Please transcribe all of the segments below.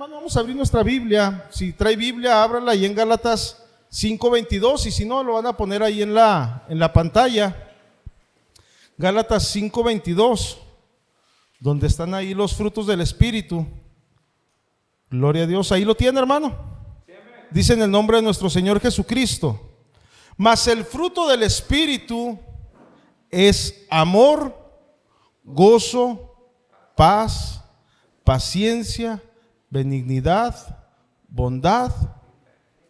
hermano, vamos a abrir nuestra Biblia. Si trae Biblia, ábrala ahí en Gálatas 5:22, y si no, lo van a poner ahí en la pantalla. Gálatas 5:22, donde están ahí los frutos del Espíritu. Gloria a Dios, ahí lo tiene, hermano. Dice en el nombre de nuestro Señor Jesucristo: mas el fruto del Espíritu es amor, gozo, paz, paciencia, benignidad, bondad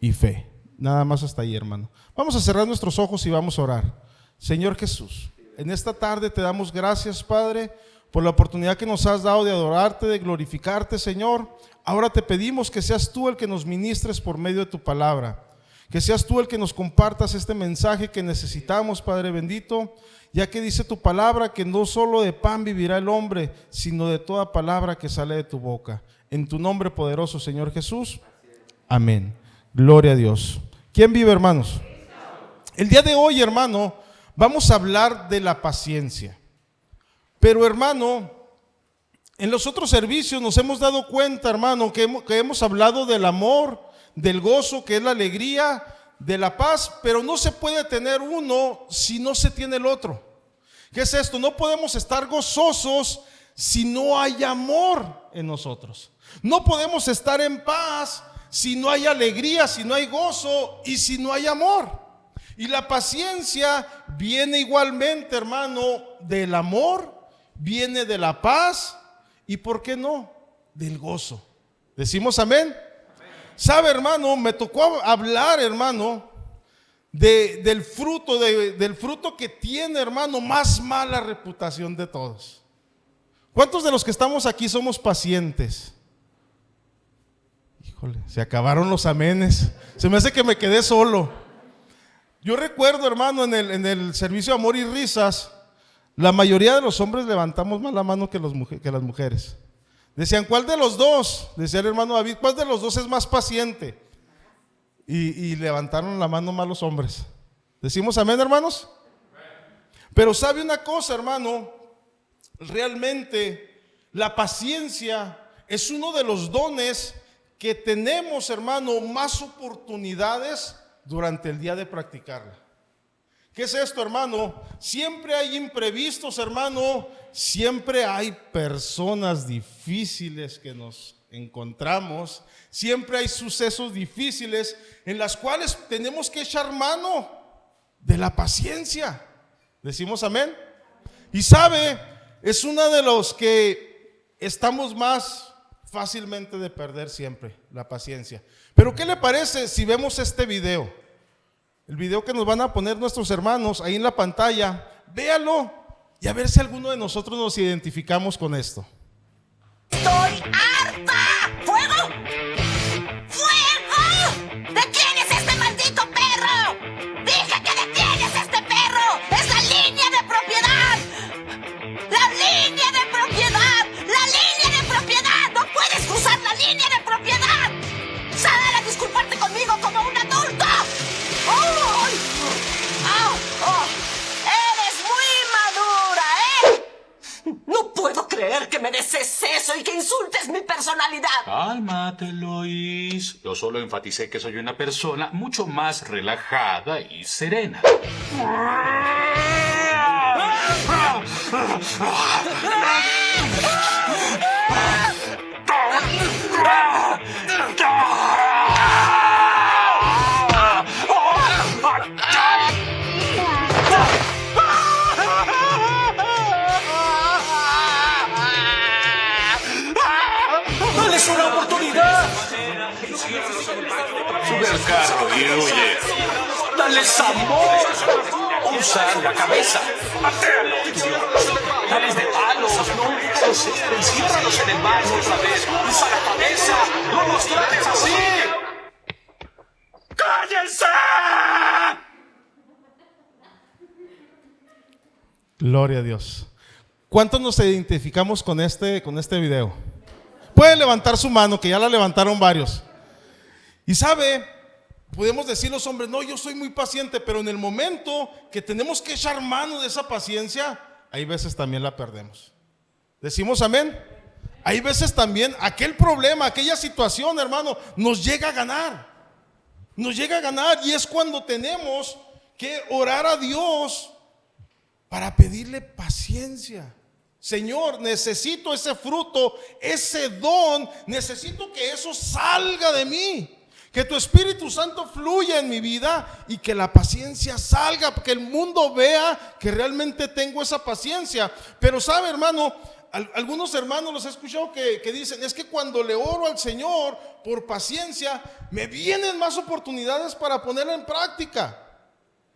y fe. Nada más hasta ahí, hermano. Vamos a cerrar nuestros ojos y vamos a orar. Señor Jesús, en esta tarde te damos gracias, Padre, por la oportunidad que nos has dado de adorarte, de glorificarte, Señor. Ahora te pedimos que seas tú el que nos ministres por medio de tu palabra, que seas tú el que nos compartas este mensaje que necesitamos, Padre bendito, ya que dice tu palabra que no solo de pan vivirá el hombre, sino de toda palabra que sale de tu boca. En tu nombre poderoso, Señor Jesús. Amén. Gloria a Dios. ¿Quién vive, hermanos? El día de hoy, hermano, vamos a hablar de la paciencia. Pero, hermano, en los otros servicios nos hemos dado cuenta, hermano, que hemos hablado del amor, del gozo, que es la alegría, de la paz, pero no se puede tener uno si no se tiene el otro. ¿Qué es esto? No podemos estar gozosos si no hay amor en nosotros. No podemos estar en paz si no hay alegría, si no hay gozo y si no hay amor. Y la paciencia viene igualmente, hermano, del amor, viene de la paz y, ¿por qué no?, del gozo. ¿Decimos amén? Sabe, hermano, me tocó hablar, hermano, del fruto que tiene, hermano, más mala reputación de todos. ¿Cuántos de los que estamos aquí somos pacientes? Híjole, se acabaron los amenes. Se me hace que me quedé solo. Yo recuerdo, hermano, en el servicio de Amor y Risas, la mayoría de los hombres levantamos más la mano que las mujeres. Decían, ¿cuál de los dos? Decía el hermano David, ¿cuál de los dos es más paciente? Y levantaron la mano más los hombres. ¿Decimos amén, hermanos? Pero sabe una cosa, hermano, realmente la paciencia es uno de los dones que tenemos, hermano, más oportunidades durante el día de practicarla. ¿Qué es esto, hermano? Siempre hay imprevistos, hermano. Siempre hay personas difíciles que nos encontramos. Siempre hay sucesos difíciles en las cuales tenemos que echar mano de la paciencia. ¿Decimos amén? Y sabe, es uno de los que estamos más fácilmente de perder siempre, la paciencia. Pero ¿qué le parece si vemos este video? El video que nos van a poner nuestros hermanos ahí en la pantalla. Véalo y a ver si alguno de nosotros nos identificamos con esto. ¡Estoy harta! ¡Fuego! ¡Fuego! ¡Detienes este maldito perro! ¡Dije que detienes este perro! ¡Es la línea de propiedad! ¡La línea de propiedad! ¡La línea de propiedad! ¡No puedes cruzar la línea de propiedad! ¡Sal a disculparte conmigo como un adulto! ¡Oh! ¡Oh! ¡Oh! ¡Eres muy madura, eh! No puedo creer que me desees eso y que insultes mi personalidad. Cálmate, Lois. Yo solo enfaticé que soy una persona mucho más relajada y serena. ¡Dales una oportunidad! Sube al carro y huye. ¡Dales amor! Usa la cabeza. ¡Patéalo! ¡Dales de palos! ¡No enciérralos en el baño otra vez! ¡Usa la cabeza! ¡No los trates así! ¡Cállense! Gloria a Dios. ¿Cuántos nos identificamos con este video? Puede levantar su mano, que ya la levantaron varios. Y sabe, podemos decir los hombres, no, yo soy muy paciente, pero en el momento que tenemos que echar mano de esa paciencia, hay veces también la perdemos. ¿Decimos amén? hay veces también aquel problema, aquella situación, hermano, nos llega a ganar. Nos llega a ganar, y es cuando tenemos que orar a Dios para pedirle paciencia. Señor, necesito ese fruto, ese don, necesito que eso salga de mí. Que tu Espíritu Santo fluya en mi vida y que la paciencia salga, que el mundo vea que realmente tengo esa paciencia. Pero sabe, hermano, algunos hermanos los he escuchado que dicen, es que cuando le oro al Señor por paciencia, me vienen más oportunidades para ponerla en práctica.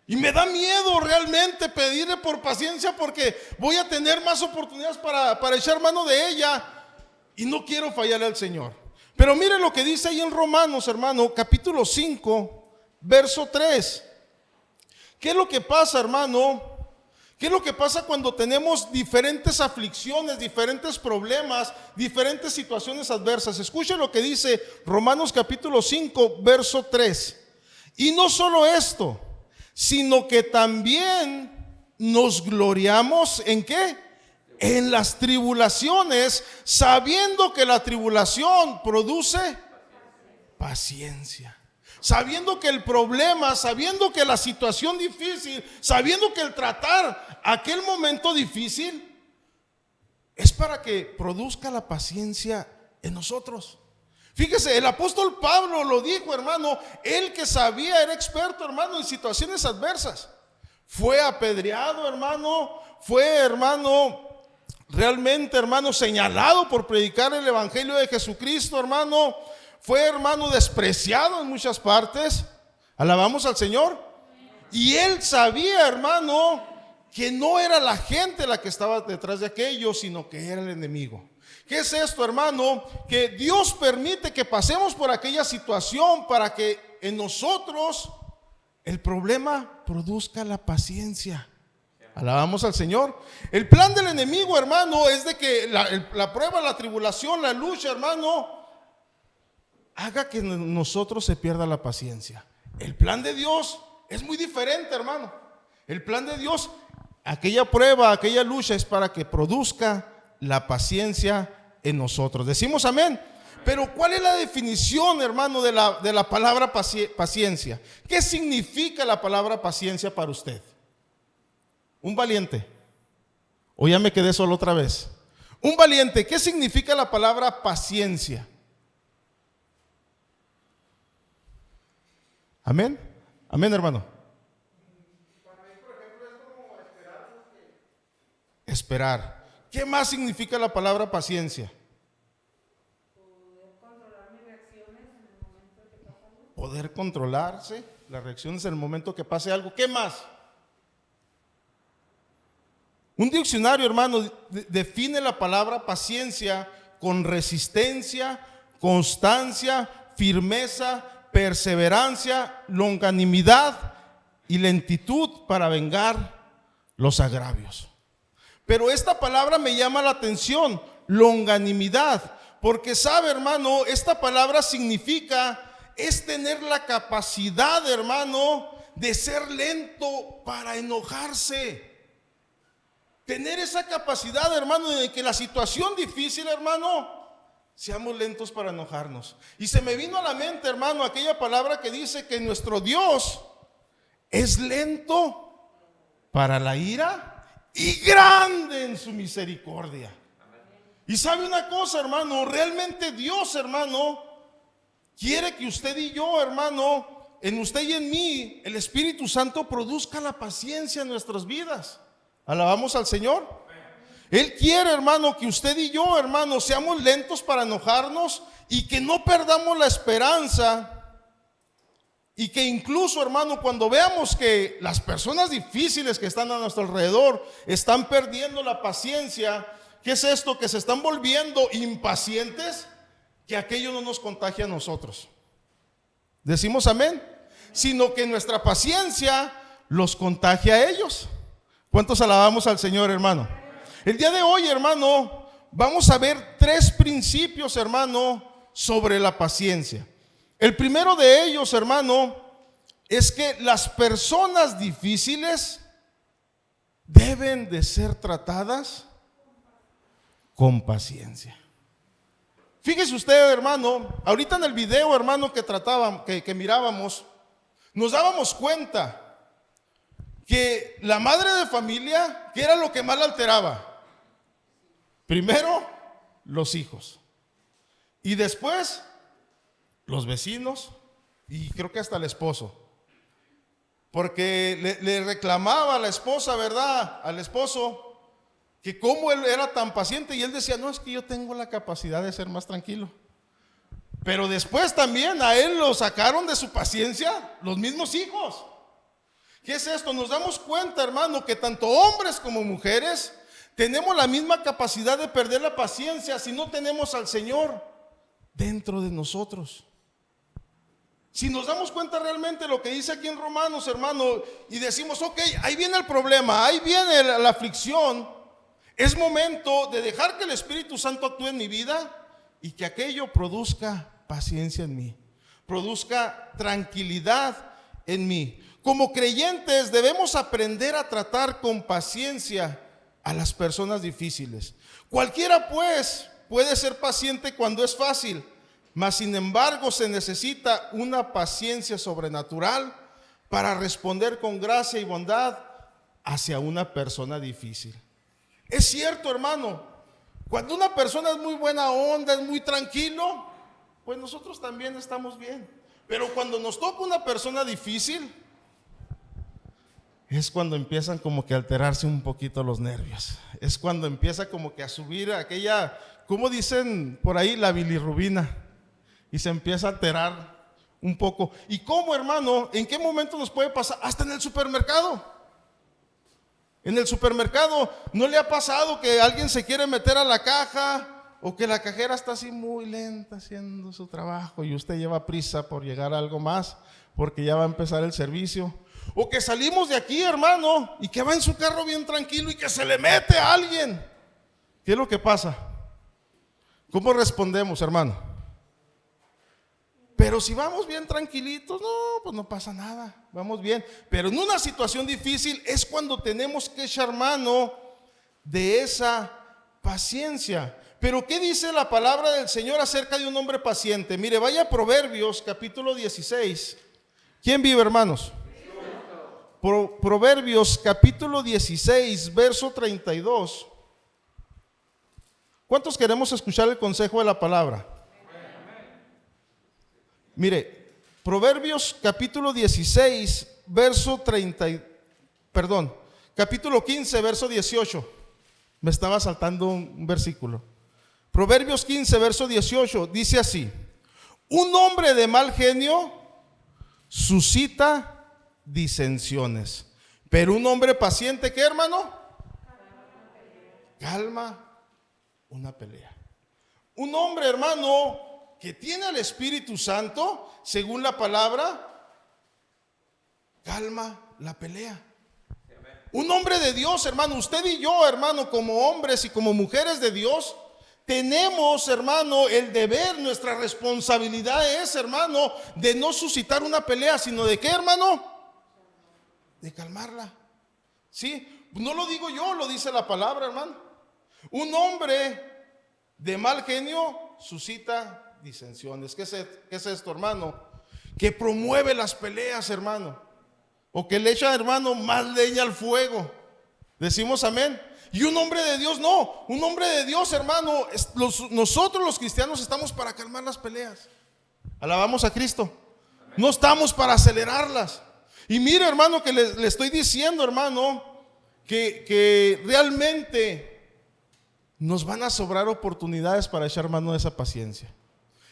Y me da miedo realmente pedirle por paciencia, porque voy a tener más oportunidades para echar mano de ella, y no quiero fallarle al Señor. Pero mire lo que dice ahí en Romanos, hermano, capítulo 5, verso 3. ¿Qué es lo que pasa, hermano? ¿Qué es lo que pasa cuando tenemos diferentes aflicciones, diferentes problemas, diferentes situaciones adversas? Escuche lo que dice Romanos capítulo 5, verso 3. Y no solo esto, sino que también nos gloriamos ¿en qué? En las tribulaciones, sabiendo que la tribulación produce paciencia. Sabiendo que el problema, sabiendo que la situación difícil, sabiendo que el tratar aquel momento difícil es para que produzca la paciencia en nosotros. Fíjese, el apóstol Pablo lo dijo, hermano, él que sabía, era experto, hermano, en situaciones adversas. Fue apedreado, hermano, fue, hermano, realmente, hermano, señalado por predicar el evangelio de Jesucristo, hermano. Fue, hermano, despreciado en muchas partes. Alabamos al Señor. Y él sabía, hermano, que no era la gente la que estaba detrás de aquello, sino que era el enemigo. ¿Qué es esto, hermano? Que Dios permite que pasemos por aquella situación para que en nosotros el problema produzca la paciencia. Alabamos al Señor. El plan del enemigo, hermano, es de que la prueba, la tribulación, la lucha, hermano, haga que en nosotros se pierda la paciencia. El plan de Dios es muy diferente, hermano. El plan de Dios, aquella prueba, aquella lucha es para que produzca la paciencia en nosotros. Decimos amén. Pero ¿cuál es la definición, hermano, de la palabra paciencia? ¿Qué significa la palabra paciencia para usted? Un valiente. O ya me quedé solo otra vez. Un valiente, ¿qué significa la palabra paciencia? Amén. Amén, hermano. Para mí, por ejemplo, es como esperar. ¿Qué más significa la palabra paciencia? Poder controlar mis reacciones en el momento que pasa algo. Poder controlarse las reacciones en el momento que pase algo. ¿Qué más? Un diccionario, hermano, define la palabra paciencia con resistencia, constancia, firmeza, perseverancia, longanimidad y lentitud para vengar los agravios. Pero esta palabra me llama la atención, longanimidad, porque sabe, hermano, esta palabra significa, es tener la capacidad, hermano, de ser lento para enojarse. Tener esa capacidad, hermano, de que la situación difícil, hermano, seamos lentos para enojarnos. Y se me vino a la mente, hermano, aquella palabra que dice que nuestro Dios es lento para la ira y grande en su misericordia. Y sabe una cosa, hermano, realmente Dios, hermano, quiere que usted y yo, hermano, en usted y en mí, el Espíritu Santo produzca la paciencia en nuestras vidas. Alabamos al Señor. Él quiere, hermano, que usted y yo, hermano, seamos lentos para enojarnos y que no perdamos la esperanza. Y que incluso, hermano, cuando veamos que las personas difíciles que están a nuestro alrededor están perdiendo la paciencia, ¿qué es esto? Que se están volviendo impacientes, que aquello no nos contagie a nosotros. Decimos amén. Sino que nuestra paciencia los contagia a ellos. ¿Cuántos alabamos al Señor, hermano? El día de hoy, hermano, vamos a ver 3 principios, hermano, sobre la paciencia. El primero de ellos, hermano, es que las personas difíciles deben de ser tratadas con paciencia. Fíjese usted, hermano, ahorita en el video, hermano, que mirábamos, nos dábamos cuenta que la madre de familia, ¿qué era lo que más la alteraba? Primero, los hijos. Y después, los vecinos y creo que hasta el esposo. Porque le reclamaba a la esposa, ¿verdad? Al esposo, que cómo él era tan paciente. Y él decía, no, es que yo tengo la capacidad de ser más tranquilo. Pero después también a él lo sacaron de su paciencia los mismos hijos. ¿Qué es esto? Nos damos cuenta, hermano, que tanto hombres como mujeres tenemos la misma capacidad de perder la paciencia si no tenemos al Señor dentro de nosotros. Si nos damos cuenta realmente lo que dice aquí en Romanos, hermano, y decimos, ok, ahí viene el problema, ahí viene la aflicción, es momento de dejar que el Espíritu Santo actúe en mi vida y que aquello produzca paciencia en mí, produzca tranquilidad en mí. Como creyentes debemos aprender a tratar con paciencia a las personas difíciles. Cualquiera pues puede ser paciente cuando es fácil, mas sin embargo se necesita una paciencia sobrenatural para responder con gracia y bondad hacia una persona difícil. Es cierto, hermano, cuando una persona es muy buena onda, es muy tranquilo, pues nosotros también estamos bien. Pero cuando nos toca una persona difícil, es cuando empiezan como que a alterarse un poquito los nervios. Es cuando empieza como que a subir aquella, ¿cómo dicen por ahí? La bilirrubina. Y se empieza a alterar un poco. ¿Y cómo, hermano? ¿En qué momento nos puede pasar? Hasta en el supermercado. En el supermercado, ¿no le ha pasado que alguien se quiere meter a la caja o que la cajera está así muy lenta haciendo su trabajo y usted lleva prisa por llegar a algo más porque ya va a empezar el servicio? O que salimos de aquí, hermano, y que va en su carro bien tranquilo y que se le mete a alguien. ¿Qué es lo que pasa? ¿Cómo respondemos, hermano? Pero si vamos bien tranquilitos, no, pues no pasa nada, vamos bien. Pero en una situación difícil es cuando tenemos que echar mano de esa paciencia. Pero ¿qué dice la palabra del Señor acerca de un hombre paciente? Mire, vaya a Proverbios capítulo 16. ¿Quién vive, hermanos? Proverbios capítulo 16, verso 32. ¿Cuántos queremos escuchar el consejo de la palabra? Mire, Proverbios capítulo 16, verso 30, capítulo 15, verso 18. Me estaba saltando un versículo. Proverbios 15, verso 18, dice así: un hombre de mal genio suscita disensiones, pero un hombre paciente, ¿qué, hermano? Calma una pelea. Un hombre, hermano, que tiene al Espíritu Santo, según la palabra, calma la pelea. Un hombre de Dios, hermano, usted y yo, hermano, como hombres y como mujeres de Dios, tenemos, hermano, el deber, nuestra responsabilidad es, hermano, de no suscitar una pelea, sino de ¿qué, hermano? De calmarla. Sí, no lo digo yo, lo dice la palabra, hermano. Un hombre de mal genio suscita disensiones. ¿Qué es esto, hermano? Que promueve las peleas, hermano, o que le echa, hermano, más leña al fuego. Decimos amén. Y un hombre de Dios no. Un hombre de Dios, hermano, nosotros los cristianos estamos para calmar las peleas. Alabamos a Cristo. No estamos para acelerarlas. Y mire, hermano, que le estoy diciendo, hermano, que realmente nos van a sobrar oportunidades para echar mano de esa paciencia.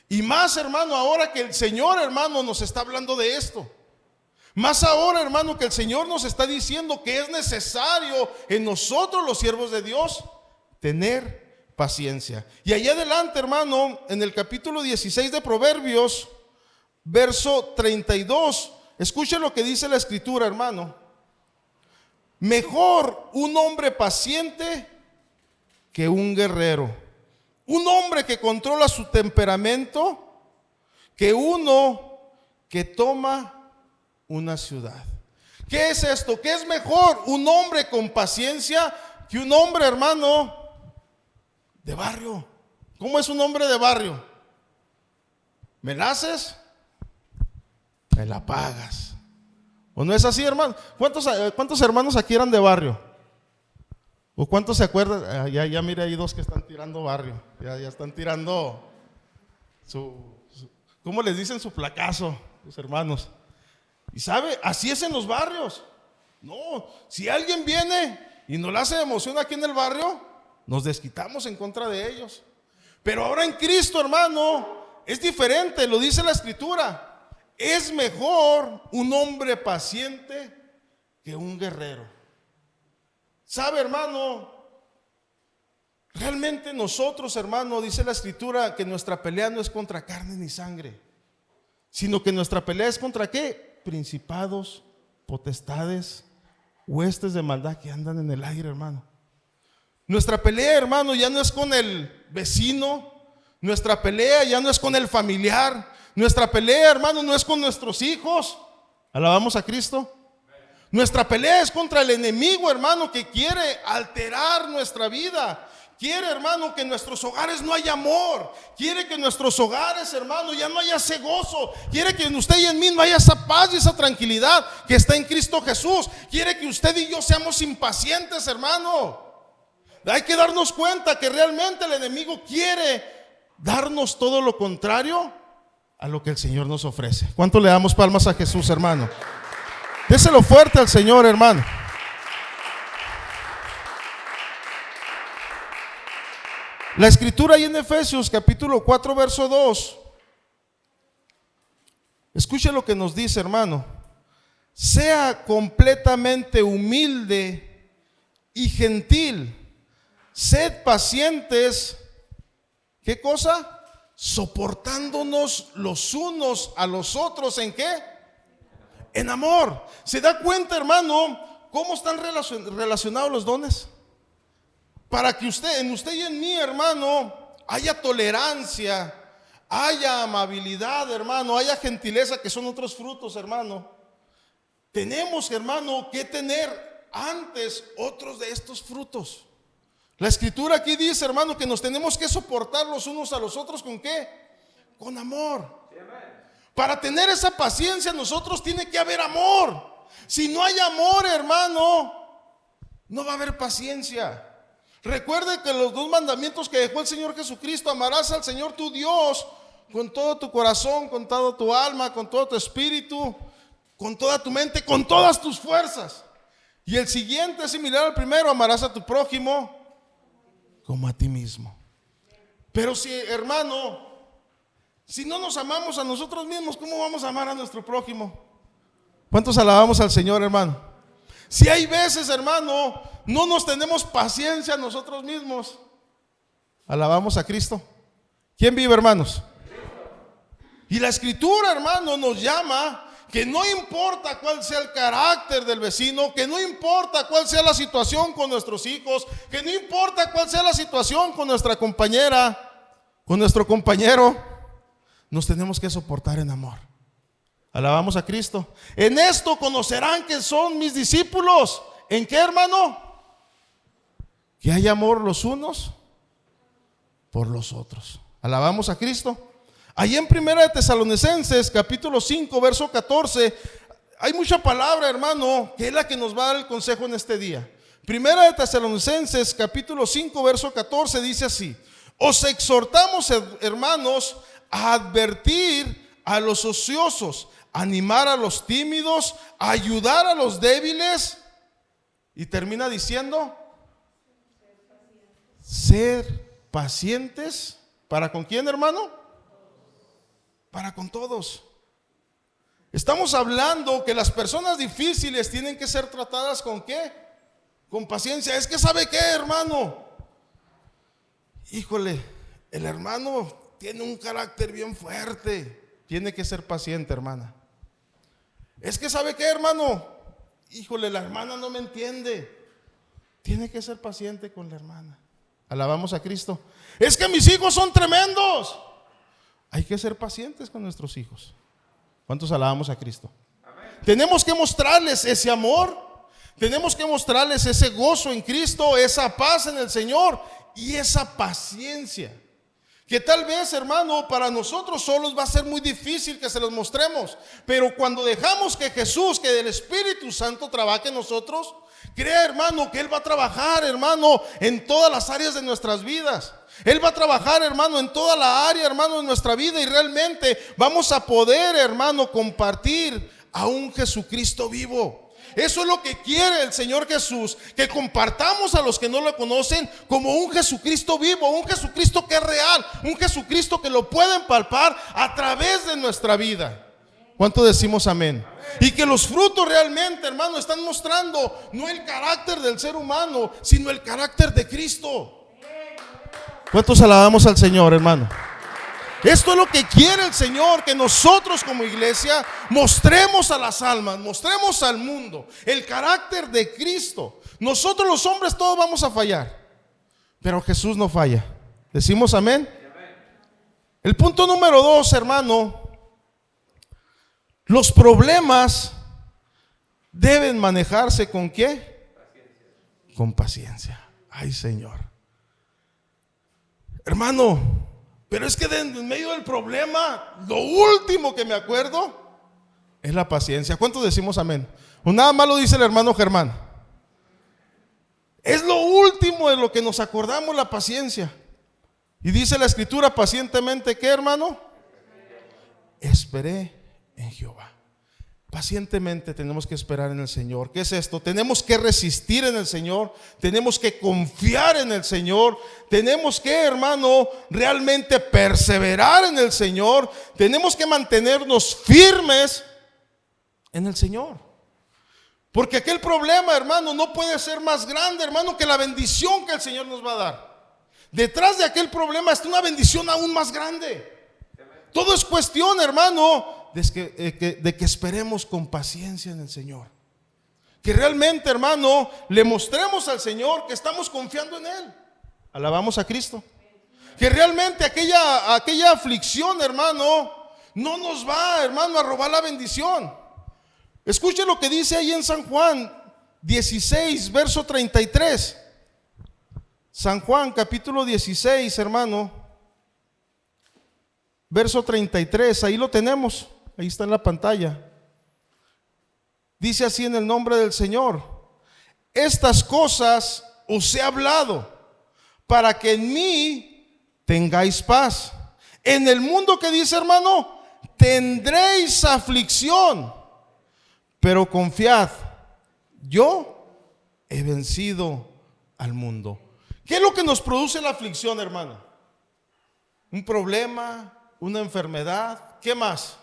Y más, hermano, ahora que el Señor, hermano, nos está hablando de esto. Más ahora, hermano, que el Señor nos está diciendo que es necesario en nosotros, los siervos de Dios, tener paciencia. Y allá adelante, hermano, en el capítulo 16 de Proverbios, verso 32, escuche lo que dice la Escritura, hermano. Mejor un hombre paciente que un guerrero. Un hombre que controla su temperamento que uno que toma una ciudad. ¿Qué es esto? ¿Qué es mejor? Un hombre con paciencia que un hombre, hermano, de barrio, ¿Cómo es un hombre de barrio? ¿Me la haces? Me la pagas. ¿O no es así, hermano? ¿Cuántos hermanos aquí eran de barrio? ¿O cuántos se acuerdan? Ya mire, hay dos que están tirando barrio. Ya están tirando ¿cómo les dicen? Su placazo, los hermanos. Y sabe, así es en los barrios. No, si alguien viene y nos la hace de emoción aquí en el barrio, nos desquitamos en contra de ellos. Pero ahora en Cristo, hermano, es diferente, lo dice la Escritura. Es mejor un hombre paciente que un guerrero. ¿Sabe, hermano? Realmente nosotros, hermano, dice la Escritura que nuestra pelea no es contra carne ni sangre, sino que nuestra pelea es contra ¿qué? Principados, potestades, huestes de maldad que andan en el aire, hermano. Nuestra pelea, hermano, ya no es con el vecino. Nuestra pelea ya no es con el familiar. Nuestra pelea, hermano, no es con nuestros hijos. Alabamos a Cristo. Nuestra pelea es contra el enemigo, hermano, que quiere alterar nuestra vida. Quiere, hermano, que en nuestros hogares no haya amor. Quiere que en nuestros hogares, hermano, ya no haya ese gozo. Quiere que en usted y en mí no haya esa paz y esa tranquilidad que está en Cristo Jesús. Quiere que usted y yo seamos impacientes, hermano. Hay que darnos cuenta que realmente el enemigo quiere darnos todo lo contrario a lo que el Señor nos ofrece. ¿Cuánto le damos palmas a Jesús, hermano? Déselo fuerte al Señor, hermano. La Escritura ahí en Efesios capítulo 4 verso 2. Escuche lo que nos dice, hermano. Sea completamente humilde y gentil. Sed pacientes. ¿Qué cosa? Soportándonos los unos a los otros. ¿En qué? En amor. ¿Se da cuenta, hermano, cómo están relacionados los dones? Para que en usted y en mí, hermano, haya tolerancia, haya amabilidad, hermano, haya gentileza, que son otros frutos, hermano. Tenemos, hermano, que tener antes otros de estos frutos. La Escritura aquí dice, hermano, que nos tenemos que soportar los unos a los otros. ¿Con qué? Con amor. Para tener esa paciencia nosotros tiene que haber amor. Si no hay amor, hermano, no va a haber paciencia. Recuerde que los 2 mandamientos que dejó el Señor Jesucristo: amarás al Señor tu Dios con todo tu corazón, con toda tu alma, con todo tu espíritu, con toda tu mente, con todas tus fuerzas. Y el siguiente es similar al primero: amarás a tu prójimo como a ti mismo. Pero si, hermano, si no nos amamos a nosotros mismos, ¿cómo vamos a amar a nuestro prójimo? ¿Cuántos alabamos al Señor, hermano? Si hay veces, hermano, no nos tenemos paciencia nosotros mismos, alabamos a Cristo. ¿Quién vive, hermanos? Y la Escritura, hermano, nos llama que no importa cuál sea el carácter del vecino, que no importa cuál sea la situación con nuestros hijos, que no importa cuál sea la situación con nuestra compañera, con nuestro compañero, nos tenemos que soportar en amor. Alabamos a Cristo. En esto conocerán que son mis discípulos. ¿En qué, hermano? Que hay amor los unos por los otros. Alabamos a Cristo. Ahí en 1 de Tesalonicenses capítulo 5 verso 14 hay mucha palabra, hermano, que es la que nos va a dar el consejo en este día. 1 de Tesalonicenses capítulo 5 verso 14 dice así: os exhortamos, hermanos, a advertir a los ociosos, animar a los tímidos, ayudar a los débiles. Y termina diciendo: ser pacientes. ¿Para con quién, hermano? Para con todos. Estamos hablando que las personas difíciles tienen que ser tratadas ¿con qué? Con paciencia. Es que ¿sabe qué, hermano? Híjole, el hermano tiene un carácter bien fuerte. Tiene que ser paciente, hermana. Es que ¿sabe qué, hermano? Híjole, la hermana no me entiende. Tiene que ser paciente con la hermana. Alabamos a Cristo. Es que mis hijos son tremendos. Hay que ser pacientes con nuestros hijos. ¿Cuántos alabamos a Cristo? Amén. Tenemos que mostrarles ese amor. Tenemos que mostrarles ese gozo en Cristo, esa paz en el Señor y esa paciencia. Que tal vez, hermano, para nosotros solos va a ser muy difícil que se los mostremos. Pero cuando dejamos que Jesús, que el Espíritu Santo trabaje en nosotros, crea, hermano, que Él va a trabajar, hermano, en todas las áreas de nuestras vidas. Él va a trabajar, hermano, en toda la área, hermano, de nuestra vida. Y realmente vamos a poder, hermano, compartir a un Jesucristo vivo. Eso es lo que quiere el Señor Jesús, que compartamos a los que no lo conocen como un Jesucristo vivo, un Jesucristo que es real, un Jesucristo que lo pueden palpar a través de nuestra vida. ¿Cuánto decimos amén? Y que los frutos realmente, hermano, están mostrando no el carácter del ser humano, sino el carácter de Cristo. ¿Cuántos alabamos al Señor, hermano? Esto es lo que quiere el Señor, que nosotros como iglesia mostremos a las almas, mostremos al mundo el carácter de Cristo. Nosotros los hombres todos vamos a fallar, pero Jesús no falla. ¿Decimos amén? El punto número 2, hermano, los problemas deben manejarse ¿con qué? Con paciencia. Ay, Señor. Hermano, pero es que en medio del problema, lo último que me acuerdo es la paciencia. ¿Cuántos decimos amén? Nada más lo dice el hermano Germán. Es lo último de lo que nos acordamos, la paciencia. Y dice la Escritura pacientemente, ¿qué, hermano? Esperé en Jehová. Pacientemente tenemos que esperar en el Señor. ¿Qué es esto? Tenemos que resistir en el Señor. Tenemos que confiar en el Señor. Tenemos que, hermano, realmente perseverar en el Señor. Tenemos que mantenernos firmes en el Señor. Porque aquel problema, hermano, no puede ser más grande, hermano, que la bendición que el Señor nos va a dar. Detrás de aquel problema está una bendición aún más grande. Todo es cuestión, hermano, de que esperemos con paciencia en el Señor. Que realmente, hermano, le mostremos al Señor que estamos confiando en Él. Alabamos a Cristo. Que realmente aquella aflicción, hermano, no nos va, hermano, a robar la bendición. Escuche lo que dice ahí en San Juan 16, verso 33. San Juan, capítulo 16, hermano, verso 33, ahí lo tenemos. Ahí está en la pantalla. Dice así en el nombre del Señor: estas cosas os he hablado para que en mí tengáis paz. En el mundo, que dice, hermano, tendréis aflicción, pero confiad, yo he vencido al mundo. ¿Qué es lo que nos produce la aflicción, hermano? Un problema, una enfermedad. ¿Qué más?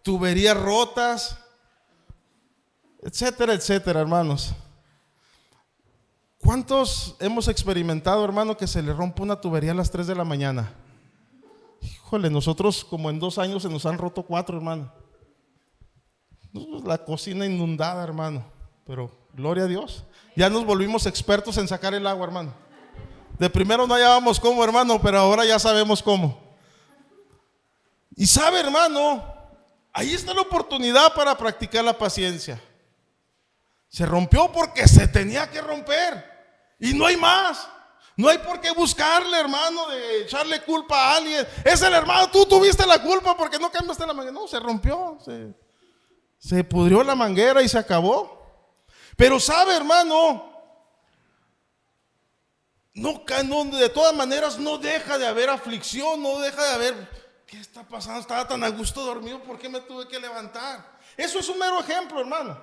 Tuberías rotas, etcétera, etcétera, hermanos. ¿Cuántos hemos experimentado, hermano, que se le rompe una tubería a las 3 de la mañana? Híjole, nosotros como en 2 años se nos han roto 4, hermano. La cocina inundada, hermano. Pero gloria a Dios, ya nos volvimos expertos en sacar el agua, hermano. De primero no hallábamos cómo, hermano, pero ahora ya sabemos cómo. Y sabe, hermano, ahí está la oportunidad para practicar la paciencia. Se rompió porque se tenía que romper. Y no hay más. No hay por qué buscarle, hermano, de echarle culpa a alguien. Es el hermano, tú tuviste la culpa porque no cambiaste la manguera. No, se rompió. Se pudrió la manguera y se acabó. Pero sabe, hermano, no, de todas maneras no deja de haber aflicción, no deja de haber... ¿Qué está pasando? Estaba tan a gusto dormido, ¿por qué me tuve que levantar? Eso es un mero ejemplo, hermano.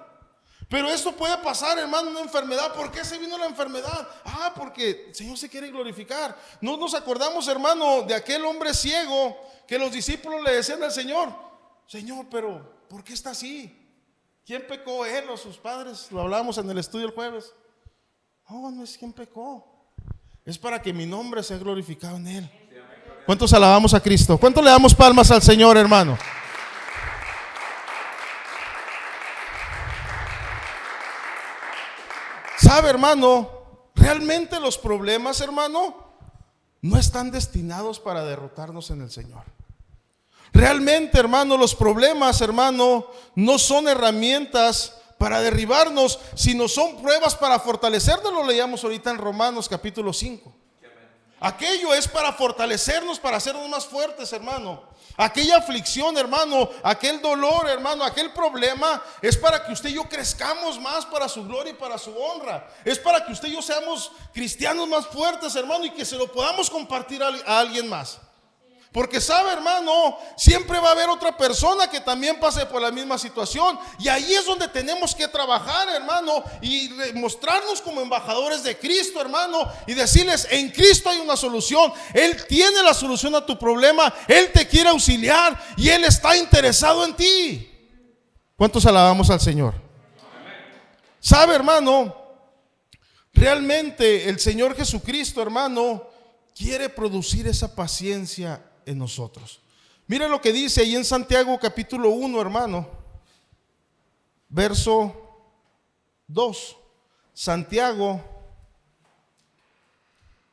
Pero esto puede pasar, hermano, una enfermedad. ¿Por qué se vino la enfermedad? Porque el Señor se quiere glorificar. No nos acordamos, hermano, de aquel hombre ciego que los discípulos le decían al Señor: Señor, pero ¿por qué está así? ¿Quién pecó, él o sus padres? Lo hablábamos en el estudio el jueves. No es quien pecó. Es para que mi nombre sea glorificado en él. ¿Cuántos alabamos a Cristo? ¿Cuántos le damos palmas al Señor, hermano? ¿Sabe, hermano? Realmente los problemas, hermano, no están destinados para derrotarnos en el Señor. Realmente, hermano, los problemas, hermano, no son herramientas para derribarnos, sino son pruebas para fortalecernos. Lo leíamos ahorita en Romanos capítulo 5. Aquello es para fortalecernos, para hacernos más fuertes, hermano. Aquella aflicción, hermano, aquel dolor, hermano, aquel problema es para que usted y yo crezcamos más para su gloria y para su honra. Es para que usted y yo seamos cristianos más fuertes, hermano, y que se lo podamos compartir a alguien más. Porque sabe, hermano, siempre va a haber otra persona que también pase por la misma situación. Y ahí es donde tenemos que trabajar, hermano, y mostrarnos como embajadores de Cristo, hermano, y decirles: en Cristo hay una solución. Él tiene la solución a tu problema. Él te quiere auxiliar y Él está interesado en ti. ¿Cuántos alabamos al Señor? Sabe, hermano, realmente el Señor Jesucristo, hermano, quiere producir esa paciencia en nosotros. Mire lo que dice ahí en Santiago capítulo 1, hermano, verso 2. Santiago,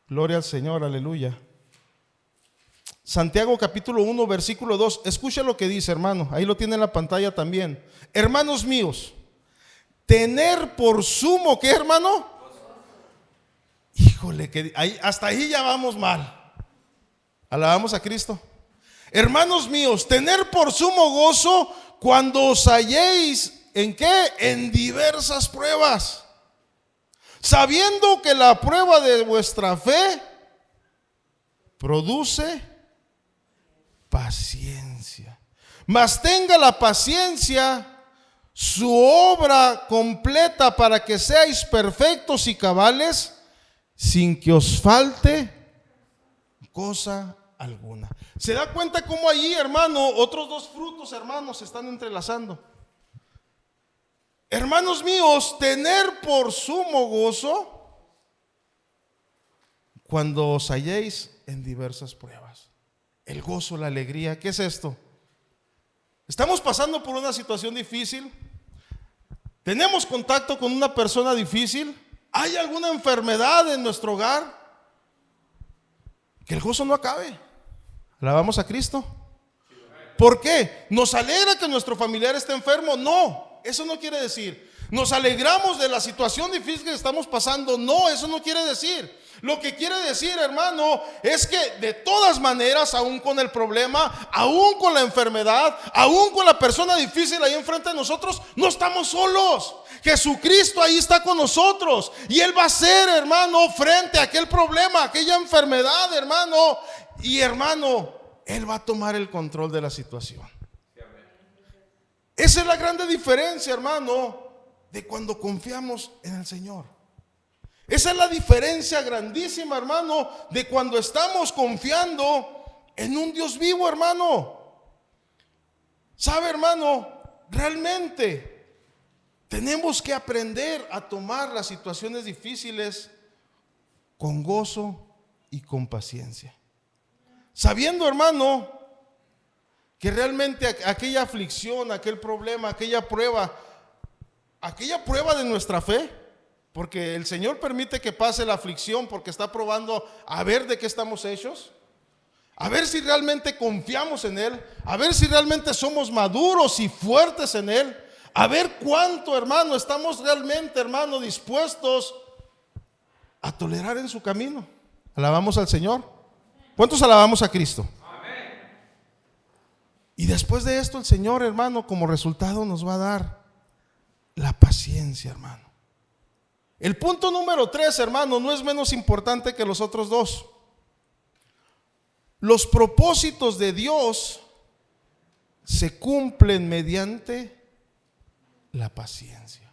gloria al Señor, aleluya. Santiago capítulo 1, versículo 2. Escucha lo que dice, hermano. Ahí lo tiene en la pantalla también. Hermanos míos, tener por sumo, ¿qué, hermano? Híjole, que hasta ahí ya vamos mal. Alabamos a Cristo. Hermanos míos, tener por sumo gozo cuando os halléis, ¿en qué? En diversas pruebas, sabiendo que la prueba de vuestra fe produce paciencia. Mas tenga la paciencia su obra completa, para que seáis perfectos y cabales, sin que os falte cosa alguna. ¿Se da cuenta cómo allí, hermano, otros dos frutos, hermanos, se están entrelazando? Hermanos míos, tener por sumo gozo cuando os halléis en diversas pruebas. El gozo, la alegría, ¿qué es esto? Estamos pasando por una situación difícil. Tenemos contacto con una persona difícil. ¿Hay alguna enfermedad en nuestro hogar? Que el gozo no acabe. Alabamos a Cristo. ¿Por qué? ¿Nos alegra que nuestro familiar esté enfermo? No, eso no quiere decir. ¿Nos alegramos de la situación difícil que estamos pasando? No, eso no quiere decir. Lo que quiere decir, hermano, es que de todas maneras, aún con el problema, aún con la enfermedad, aún con la persona difícil ahí enfrente de nosotros, no estamos solos. Jesucristo ahí está con nosotros y Él va a hacer, hermano, frente a aquel problema, aquella enfermedad, hermano. Y hermano, Él va a tomar el control de la situación. Esa es la grande diferencia, hermano, de cuando confiamos en el Señor. Esa es la diferencia grandísima, hermano, de cuando estamos confiando en un Dios vivo, hermano. ¿Sabe, hermano? Realmente tenemos que aprender a tomar las situaciones difíciles con gozo y con paciencia, sabiendo, hermano, que realmente aquella aflicción, aquel problema, aquella prueba de nuestra fe, porque el Señor permite que pase la aflicción porque está probando a ver de qué estamos hechos, a ver si realmente confiamos en Él, a ver si realmente somos maduros y fuertes en Él, a ver cuánto, hermano, estamos realmente, hermano, dispuestos a tolerar en su camino. Alabamos al Señor. ¿Cuántos alabamos a Cristo? Amén. Y después de esto el Señor, hermano, como resultado nos va a dar la paciencia, hermano. El punto número 3, hermano, no es menos importante que los otros dos. Los propósitos de Dios se cumplen mediante la paciencia.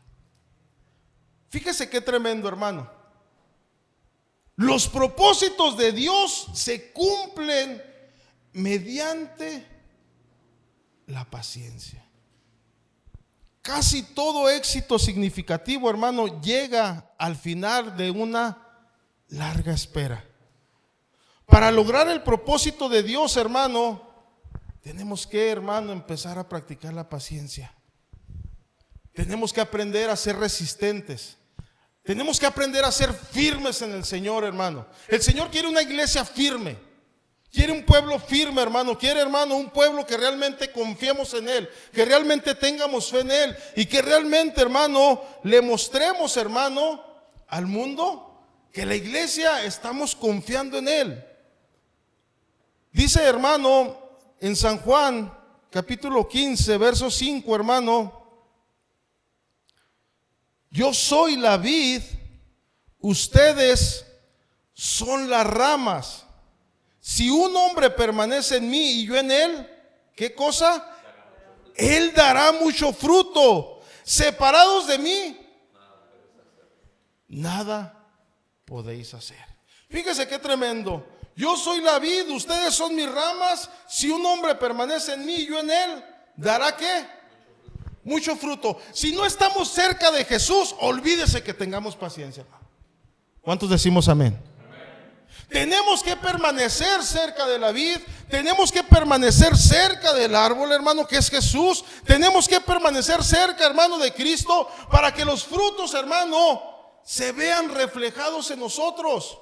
Fíjese qué tremendo, hermano. Los propósitos de Dios se cumplen mediante la paciencia. Casi todo éxito significativo, hermano, llega al final de una larga espera. Para lograr el propósito de Dios, hermano, tenemos que, hermano, empezar a practicar la paciencia. Tenemos que aprender a ser resistentes. Tenemos que aprender a ser firmes en el Señor, hermano. El Señor quiere una iglesia firme. Quiere un pueblo firme, hermano. Quiere, hermano, un pueblo que realmente confiemos en Él, que realmente tengamos fe en Él y que realmente, hermano, le mostremos, hermano, al mundo que la iglesia estamos confiando en Él. Dice, hermano, en San Juan, capítulo 15, verso 5, hermano: yo soy la vid, ustedes son las ramas. Si un hombre permanece en mí y yo en él, ¿qué cosa? Él dará mucho fruto. Separados de mí, nada podéis hacer. Fíjese qué tremendo. Yo soy la vid, ustedes son mis ramas. Si un hombre permanece en mí y yo en él, ¿dará qué? Mucho fruto. Si no estamos cerca de Jesús, olvídese que tengamos paciencia. ¿Cuántos decimos amén? Tenemos que permanecer cerca de la vid, tenemos que permanecer cerca del árbol, hermano, que es Jesús. Tenemos que permanecer cerca, hermano, de Cristo, para que los frutos, hermano, se vean reflejados en nosotros.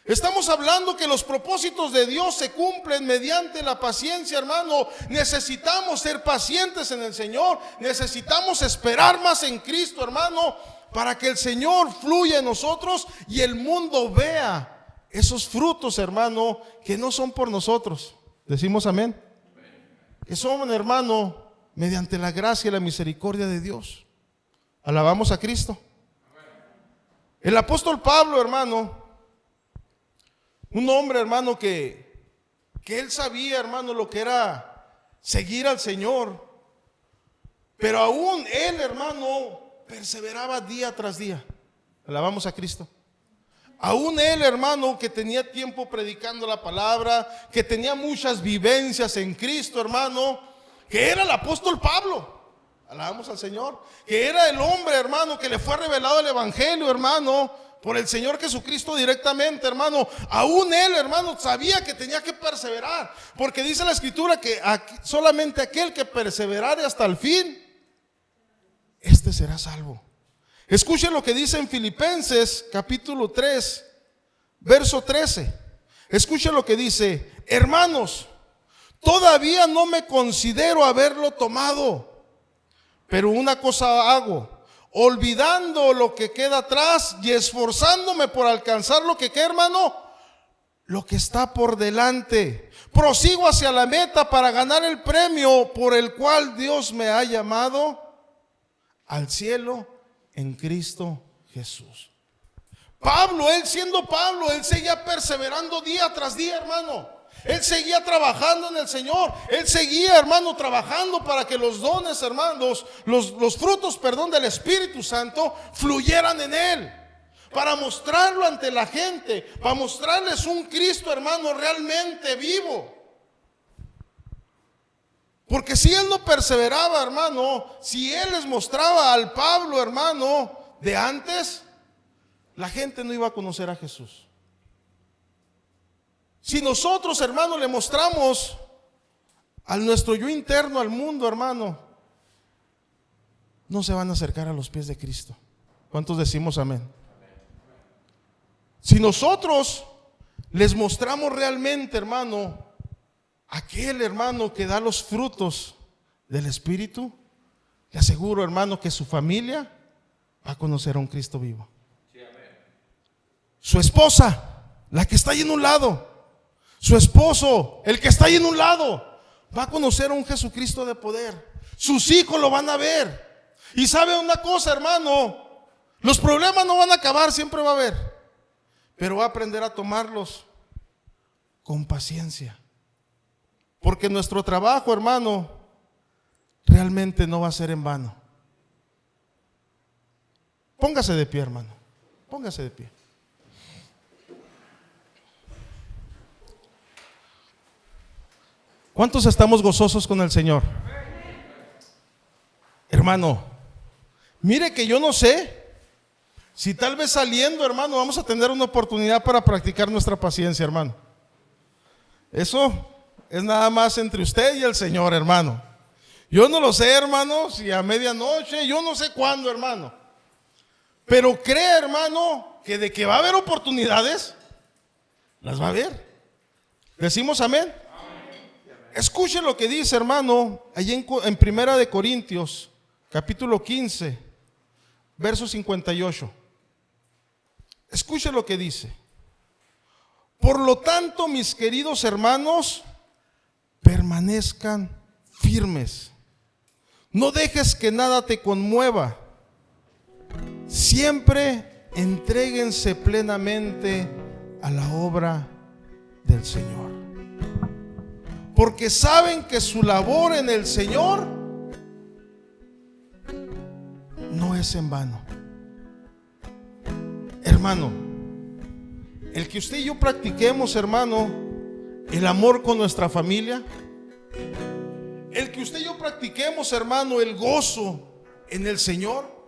Estamos hablando que los propósitos de Dios se cumplen mediante la paciencia, hermano. Necesitamos ser pacientes en el Señor, necesitamos esperar más en Cristo, hermano, para que el Señor fluya en nosotros y el mundo vea esos frutos, hermano, que no son por nosotros. Decimos amén. Que son, hermano, mediante la gracia y la misericordia de Dios. Alabamos a Cristo. El apóstol Pablo, hermano, un hombre, hermano, que él sabía, hermano, lo que era seguir al Señor, pero aún él, hermano, perseveraba día tras día. Alabamos a Cristo. Aún él, hermano, que tenía tiempo predicando la palabra, que tenía muchas vivencias en Cristo, hermano, que era el apóstol Pablo. Alabamos al Señor. Que era el hombre, hermano, que le fue revelado el evangelio, hermano, por el Señor Jesucristo directamente, hermano. Aún él, hermano, sabía que tenía que perseverar, porque dice la Escritura que solamente aquel que perseverare hasta el fin, este será salvo. Escuchen lo que dice en Filipenses capítulo 3, verso 13. Escuchen lo que dice: hermanos, todavía no me considero haberlo tomado, pero una cosa hago, olvidando lo que queda atrás y esforzándome por alcanzar lo que queda, hermano, lo que está por delante. Prosigo hacia la meta para ganar el premio por el cual Dios me ha llamado al cielo en Cristo Jesús. Pablo, él siendo Pablo, él seguía perseverando día tras día, hermano. Él seguía trabajando en el Señor. Él seguía, hermano, trabajando para que los dones, hermanos, los frutos, perdón, del Espíritu Santo fluyeran en él. Para mostrarlo ante la gente, para mostrarles un Cristo, hermano, realmente vivo. Porque si él no perseveraba, hermano, si él les mostraba al Pablo, hermano, de antes, la gente no iba a conocer a Jesús. Si nosotros, hermano, le mostramos a nuestro yo interno, al mundo, hermano, no se van a acercar a los pies de Cristo. ¿Cuántos decimos amén? Si nosotros les mostramos realmente, hermano, aquel, hermano, que da los frutos del Espíritu, le aseguro, hermano, que su familia va a conocer a un Cristo vivo. Su esposa, la que está ahí en un lado, su esposo, el que está ahí en un lado, va a conocer a un Jesucristo de poder. Sus hijos lo van a ver. Y sabe una cosa, hermano, los problemas no van a acabar, siempre va a haber, pero va a aprender a tomarlos con paciencia. Porque nuestro trabajo, hermano, realmente no va a ser en vano. Póngase de pie, hermano. Póngase de pie. ¿Cuántos estamos gozosos con el Señor? Hermano, mire que yo no sé si tal vez saliendo, hermano, vamos a tener una oportunidad para practicar nuestra paciencia, hermano. Eso es nada más entre usted y el Señor, hermano. Yo no lo sé, hermano, si a medianoche, yo no sé cuándo, hermano. Pero cree, hermano, que de que va a haber oportunidades, las va a haber. ¿Decimos amén? Escuche lo que dice, hermano, allí en Primera de Corintios, capítulo 15, verso 58. Escuche lo que dice. Por lo tanto, mis queridos hermanos, permanezcan firmes. No dejes que nada te conmueva. Siempre entréguense plenamente a la obra del Señor, porque saben que su labor en el Señor no es en vano. Hermano, el que usted y yo practiquemos, hermano, el amor con nuestra familia, el que usted y yo practiquemos, hermano, el gozo en el Señor,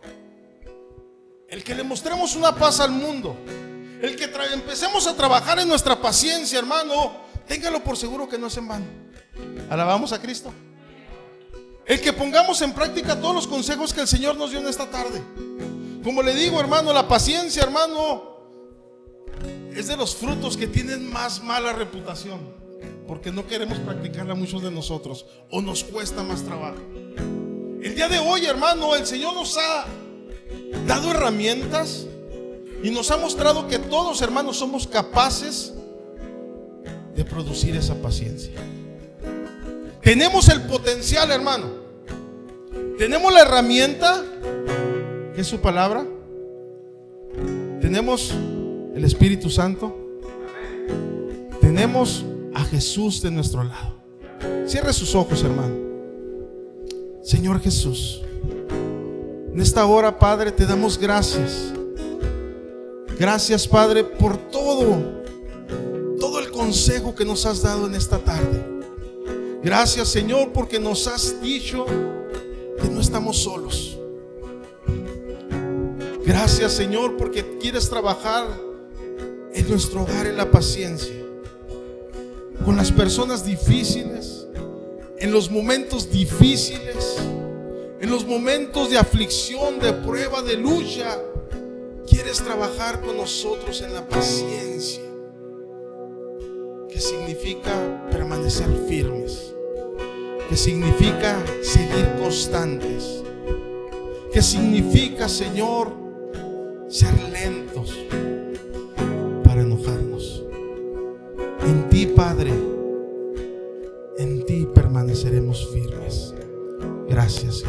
el que le mostremos una paz al mundo, el que empecemos a trabajar en nuestra paciencia, hermano, téngalo por seguro que no es en vano. Alabamos a Cristo. El que pongamos en práctica todos los consejos que el Señor nos dio en esta tarde. Como le digo, hermano, la paciencia, hermano, es de los frutos que tienen más mala reputación, porque no queremos practicarla muchos de nosotros, o nos cuesta más trabajo. El día de hoy, hermano, el Señor nos ha dado herramientas y nos ha mostrado que todos, hermanos, somos capaces de producir esa paciencia. Tenemos el potencial, hermano. Tenemos la herramienta, que es su palabra. Tenemos el Espíritu Santo. Tenemos a Jesús de nuestro lado. Cierre sus ojos, hermano. Señor Jesús, en esta hora, Padre, te damos gracias. Gracias, Padre, por todo el consejo que nos has dado en esta tarde. Gracias, Señor, porque nos has dicho que no estamos solos. Gracias, Señor, porque quieres trabajar en nuestro hogar en la paciencia, con las personas difíciles, en los momentos difíciles, en los momentos de aflicción, de prueba, de lucha. Quieres trabajar con nosotros en la paciencia, que significa permanecer firmes, que significa seguir constantes, que significa, Señor, ser lentos para enojarnos. En ti, Padre, en ti permaneceremos firmes. Gracias, Señor.